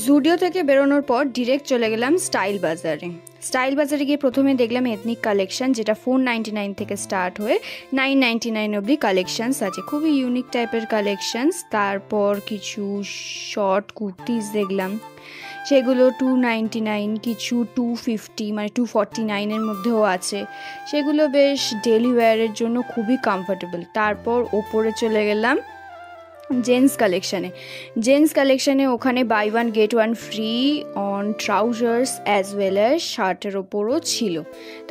জুডিও থেকে বেরোনোর পর ডিরেক্ট চলে গেলাম স্টাইল বাজারে। স্টাইল বাজারে গিয়ে প্রথমে দেখলাম এথনিক কালেকশন, যেটা 499 থেকে স্টার্ট হয়ে 999 অবধি কালেকশনস আছে, খুবই ইউনিক টাইপের কালেকশনস। তারপর কিছু শর্ট কুর্তিস দেখলাম, সেগুলো 299, কিছু 250 মানে 249-এর মধ্যেও আছে, সেগুলো বেশ ডেলি ওয়্যারের জন্য খুবই কমফোর্টেবল। তারপর ওপরে চলে গেলাম জেন্টস কালেকশানে ওখানে buy one get one free on trousers as well as শার্টের ওপরও ছিল।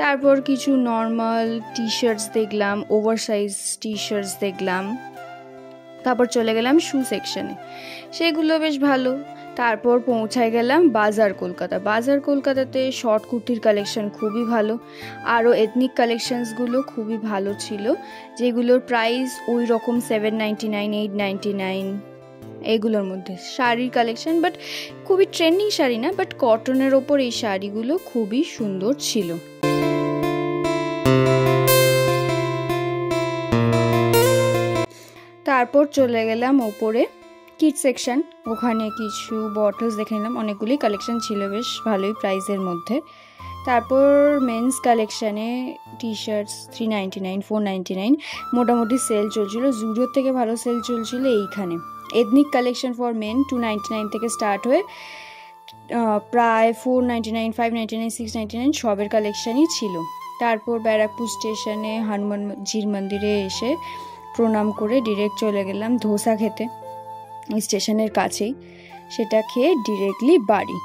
তারপর কিছু নর্মাল টি শার্টস দেখলাম, ওভারসাইজ টি শার্টস দেখলাম। তারপর চলে গেলাম শু সেকশানে, সেগুলো বেশ ভালো। তারপর পৌঁছায় গেলাম বাজার কলকাতাতে শর্ট কুর্তির কালেকশন খুবই ভালো, আরও এথনিক কালেকশনসগুলো খুবই ভালো ছিল, যেগুলোর প্রাইস ওই রকম 799, 899 এগুলোর মধ্যে। শাড়ির কালেকশন, বাট খুবই ট্রেন্ডিং শাড়ি না, বাট কটনের ওপর এই শাড়িগুলো খুবই সুন্দর ছিল। তারপর চলে গেলাম ওপরে কিড সেকশন, ওখানে কিছু বটলস দেখে নিলাম, অনেকগুলি কালেকশন ছিল বেশ ভালোই প্রাইসের মধ্যে। তারপর মেন্স কালেকশানে টি শার্টস 399, 499 মোটামুটি সেল চলছিল, জুডিওর থেকে ভালো সেল চলছিল এইখানে। এথনিক কালেকশন ফর মেন 299 থেকে স্টার্ট হয়ে প্রায় 499, 599, 699 সবের কালেকশানই ছিল। তারপর ব্যারাকপুর স্টেশনে হনুমানজির মন্দিরে এসে প্রণাম করে ডিরেক্ট চলে গেলাম ধোসা খেতে, স্টেশনের কাছেই, সেটা খেয়ে ডিরেক্টলি বাড়ি।